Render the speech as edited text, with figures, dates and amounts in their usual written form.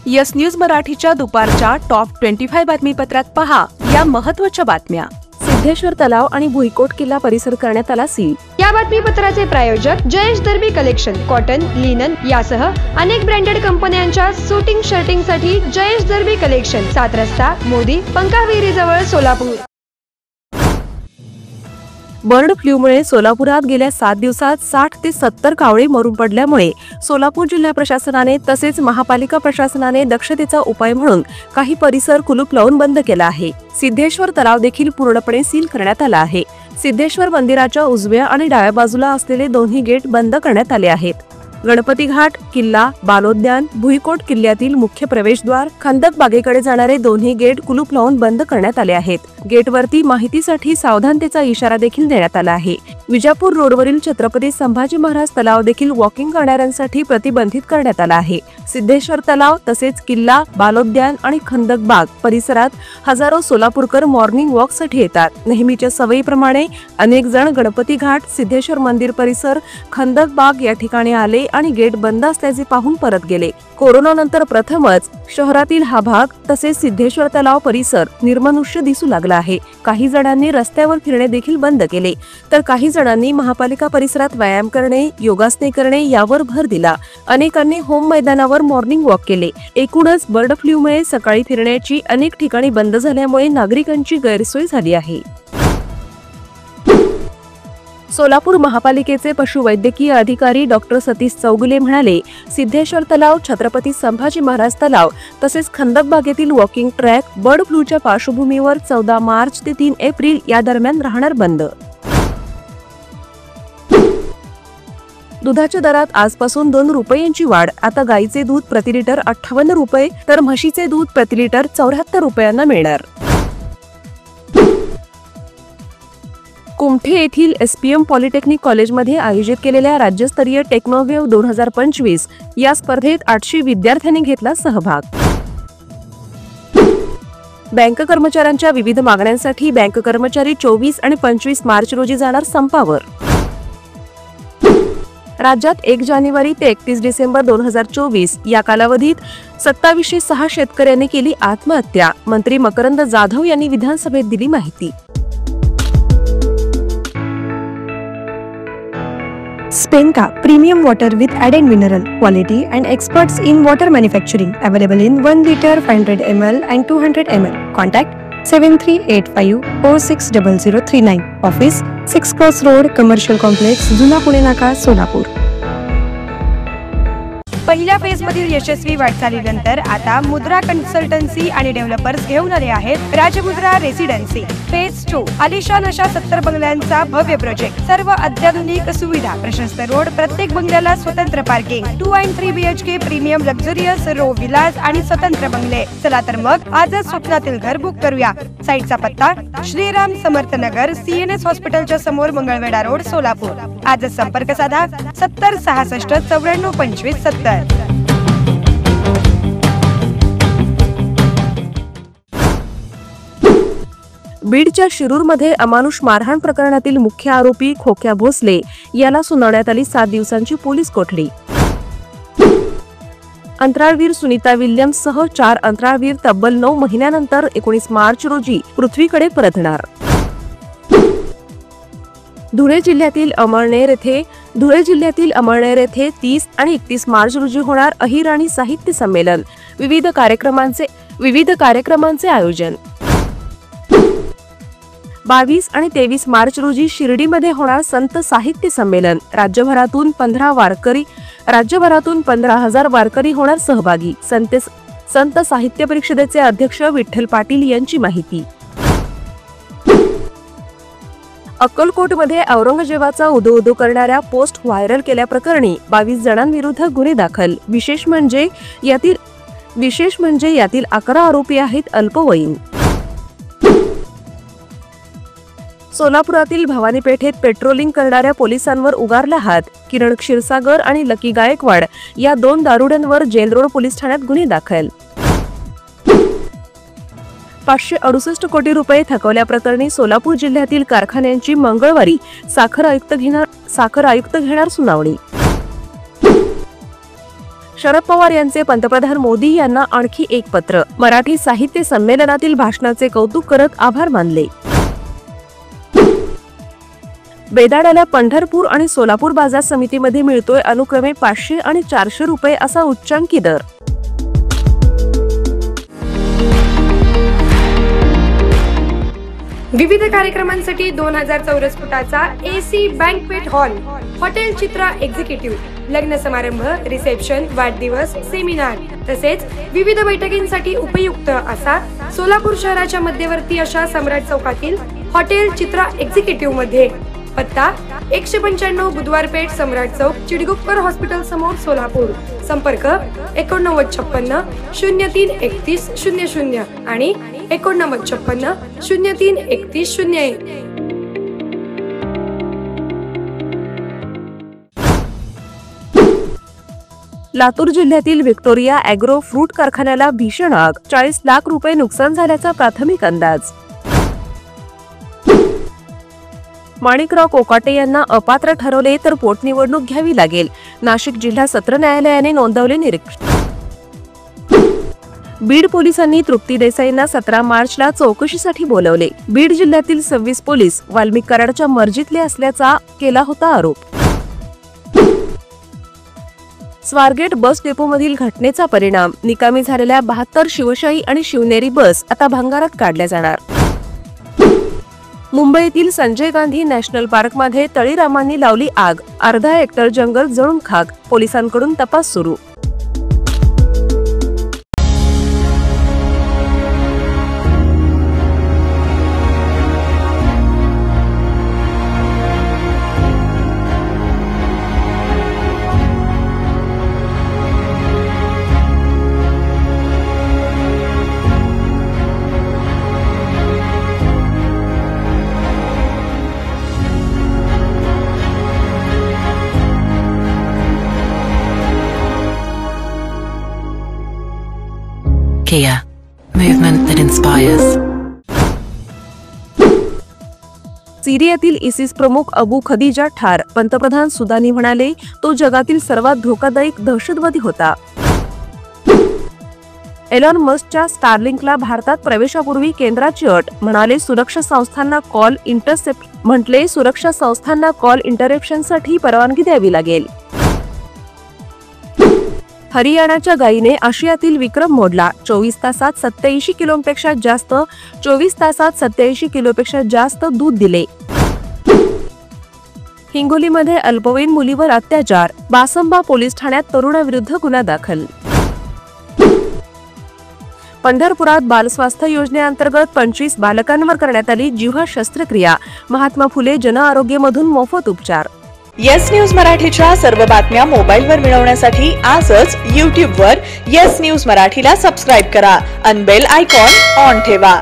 Yes news मराठीच्या दुपारच्या top 25 बातमीपत्रात पहा या महत्त्वाच्या बातम्या। सिद्धेश्वर तलाव आणि भुईकोट किल्ला परिसर करण्यात आला सील। या बातमीपत्राचे प्रायोजक जयेश दर्बी कलेक्शन, कॉटन, लिनन यासह अनेक ब्रँडेड कंपन्यांच्या शूटिंग शर्टिंग साठी जयेश दर्बी कलेक्शन, 7 रस्ता, मोदी, पंकाविहिरी जवळ, सोलापूर। बर्ड फ्लूमुळे सोलापुरात गेल्या 7 दिवसात 60 ते 70 कावळे मरून पडल्यामुळे सोलापूर जिल्हा प्रशासनाने तसेच महापालिका प्रशासनाने दक्षतेचा उपाय म्हणून काही परिसर कुलूप लावून बंद केला आहे। सिद्धेश्वर तलाव देखील पूर्णपणे सील करण्यात आला आहे। सिद्धेश्वर मंदिराच्या उजव्या आणि डाव्या बाजूला असलेले दोन्ही गेट बंद करण्यात आले आहेत। गणपती घाट, किल्ला, बालोद्यान, भुईकोट किल्ल्यातील मुख्य प्रवेशद्वार, खंदक बागेकडे जाणारे दोन्ही गेट कुलूप लावून बंद करण्यात आले आहेत। गेटवरती माहितीसाठी सावधानतेचा इशारा देखील देण्यात आला आहे। विजापूर रोडवरील छत्रपती संभाजी महाराज तलाव देखील वॉकिंग करणाऱ्यांसाठी प्रतिबंधित करण्यात आला आहे। सिद्धेश्वर तलाव तसेच किल्ला, बालोद्यान आणि खंदक बाग परिसरात हजारो सोलापूरकर मॉर्निंग वॉक साठी येतात। नेहमीच्या सवयीप्रमाणे अनेक जण गणपती घाट, सिद्धेश्वर मंदिर परिसर, खंदक बाग या ठिकाणी आले आणि गेट बंद असल्याचे पाहून परत गेले। कोरोना नंतर प्रथमच शहरातील हा भाग तसेच सिद्धेश्वर तलाव परिसर निर्मनुष्य दिसू लागला आहे। काही जणांनी रस्त्यावर फिरणे देखील बंद केले, तर काही जणांनी महापालिका परिसरात व्यायाम करणे, योगासने करणे यावर भर दिला। अनेकांनी होम मैदानावर मॉर्निंग वॉक केले। एकूणच बर्ड फ्लूमुळे सकाळी फिरण्याची अनेक ठिकाणी बंद झाल्यामुळे नागरिकांची गैरसोय झाली आहे। सोलापूर महापालिकेचे पशुवैद्यकीय अधिकारी डॉक्टर सतीश चौगुले म्हणाले, सिद्धेश्वर तलाव, छत्रपती संभाजी महाराज तलाव तसेच खंदक बागेतील वॉकिंग ट्रॅक बर्ड फ्लूच्या पार्श्वभूमीवर 14 मार्च ते 3 एप्रिल या दरम्यान राहणार बंद। दुधाच्या दरात आजपासून 2 रुपयांची वाढ। आता गाईचे दूध प्रति लिटर 58 रुपये तर म्हशीचे दूध प्रति लिटर 74 रुपयांना मिळणार। कुमठे येथील एसपीएम पॉलिटेक्निक कॉलेजमध्ये आयोजित केलेल्या राज्यस्तरीय टेक्नोवेव्ह 2025 या स्पर्धेत 800 विद्यार्थ्यांनी घेतला सहभाग। बँक कर्मचाऱ्यांच्या विविध मागण्यांसाठी बँक कर्मचारी 24 आणि 25 मार्च रोजी जाणार संपावर। राज्यात 1 जानेवारी ते 31 डिसेंबर 2024 या कालावधीत 2706 शेतकऱ्यांनी केली आत्महत्या। मंत्री मकरंद जाधव यांनी विधानसभेत दिली माहिती। Spenca premium water with added mineral quality and experts in water manufacturing, available in 1 liter, 500 ml and 200 ml. Contact 7385460039. Office 6 Cross Road, Commercial Complex, जुना पुणे नाका, सोलापूर। पहिल्या फेज मधील यशस्वी वाटचालीनंतर आता मुद्रा कन्सल्टन्सी आणि डेव्हलपर्स घेऊन आले आहेत राजमुद्रा रेसिडेन्सी। फेज 2 आलिशान अशा 70 बंगल्यांचा भव्य प्रोजेक्ट, सर्व अत्याधुनिक सुविधा, प्रशस्त रोड, प्रत्येक बंगल्याला स्वतंत्र पार्किंग, 2 आणि 3 BHK premium luxurious row villas आणि स्वतंत्र बंगले। चला तर मग आजच स्वप्नातील घर बुक करूया। साईटचा पत्ता श्रीराम समर्थ नगर, CNS हॉस्पिटलच्या समोर, मंगळवेढा रोड, सोलापूर। आजच संपर्क साधा 70 66 94 25 70। बीडच्या शिरूरमध्ये अमानुष मारहाण प्रकरणातील मुख्य आरोपी खोक्या भोसले याला सुनावण्यात आली 7 दिवसांची पोलीस कोठडी। अंतराळवीर सुनीता विल्यम्स सह 4 अंतराळवीर तब्बल 9 महिन्यानंतर 19 मार्च रोजी पृथ्वीकडे परतणार। धुळे जिल्ह्यातील अमळनेर येथे 30 आणि 31 मार्च रोजी होणार अहिराणी साहित्य संमेलन। विविध कार्यक्रमांचे आयोजन। 22 आणि 23 मार्च रोजी शिर्डीमध्ये होणार संत साहित्य संमेलन। राज्यभरातून 15,000 वारकरी होणार सहभागी। संत साहित्य परिषदेचे अध्यक्ष विठ्ठल पाटील यांची माहिती। अक्कलकोटमध्ये औरंगजेबाचा उदो करणाऱ्या पोस्ट व्हायरल केल्याप्रकरणी 22 जणांविरुद्ध गुन्हे दाखल। विशेष म्हणजे यातील 11 आरोपी आहेत अल्पवयीन। सोलापुरातील भवानी पेठेत पेट्रोलिंग करणाऱ्या पोलिसांवर उगारला हात। किरण क्षीरसागर आणि लकी गायकवाड या 2 दारुड्यांवर जेल रोड पोलीस ठाण्यात गुन्हे दाखल। 568 कोटी रुपये थकवल्याप्रकरणी सोलापूर जिल्ह्यातील कारखान्यांची मंगळवारी साखर आयुक्त घेणार सुनावणी। शरद पवार यांचे पंतप्रधान मोदी यांना आणखी एक पत्र. मराठी साहित्य संमेलनातील भाषणाचे कौतुक करत आभार मानले. बेदाण्याला पंढरपूर आणि सोलापूर बाजार समितीमध्ये मिळतोय अनुक्रमे 500 आणि 400 रुपये असा उच्चांकी दर. विविध कार्यक्रमांसाठी 2000 चौरस फुटाचा AC बँकवेट हॉल, हॉटेल चित्रा एक्झिक्युटिव्ह, लग्न समारंभ, रिसेप्शन, वाढदिवस, सेमिनार तसेच विविध बैठकींसाठी उपयुक्त असा सोलापूर शहराच्या मध्यवर्ती अशा सम्राट चौकातील हॉटेल चित्रा एक्झिक्युटिव्ह मध्ये. पत्ता 195 बुधवार पेठ, सम्राट चौक, चिडगुप्कर हॉस्पिटल समोर, सोलापूर. संपर्क 8956 03 31 00 आणि 8956 03 31 01. लातूर जिल्ह्यातील व्हिक्टोरिया ॲग्रो फ्रूट कारखान्याला भीषण आग, 40 लाख रुपये नुकसान झाल्याचा प्राथमिक अंदाज. माणिकराव कोकाटे यांना अपात्र ठरवले तर पोटनिवडणूक घ्यावी लागेल, नाशिक जिल्हा सत्र न्यायालयाने नोंदवले निरीक्षण. बीड पोलिसांनी तृप्ती देसाईंना 17 मार्चला चौकशीसाठी बोलवले. बीड जिल्ह्यातील 26 पोलीस वाल्मिक कराडच्या मर्जीतले असल्याचा केला होता आरोप. स्वारगेट बस डेपोमधील घटनेचा परिणाम, निकामी झालेल्या 72 शिवशाही आणि शिवनेरी बस आता भंगारात काढल्या जाणार. मुंबईतील संजय गांधी नॅशनल पार्कमध्ये तळीरामांनी लावली आग, अर्धा हेक्टर जंगल जळून खाक, पोलिसांकडून तपास सुरू. Kia, movement that inspires. सिरियातील इसिस प्रमुख अबू खदीजा ठार, पंतप्रधान सुदानी म्हणाले तो जगातील सर्वात धोकादायक दहशतवादी होता. एलॉन मस्कच्या स्टारलिंकला भारतात प्रवेशापूर्वी केंद्राची अट, म्हणाले सुरक्षा संस्थांना कॉल इंटरप्शनसाठी परवानगी द्यावी लागेल. हरियाणाच्या गायीने आशियातील विक्रम मोडला, 24 तासात 87 किलोपेक्षा जास्त दूध दिले. हिंगोलीमध्ये अल्पवयीन मुलीवर अत्याचार, बासंबा पोलीस ठाण्यात तरुणाविरुद्ध गुन्हा दाखल. पंढरपुरात बालस्वास्थ्य योजनेअंतर्गत 25 बालकांवर करण्यात आली जिव्हा शस्त्रक्रिया, महात्मा फुले जन आरोग्यमधून मोफत उपचार. येस न्यूज मराठीच्या सर्व बातम्या मोबाईलवर मिळवण्यासाठी आजच YouTube वर येस न्यूज मराठीला सबस्क्राईब करा आणि बेल आयकॉन ऑन ठेवा.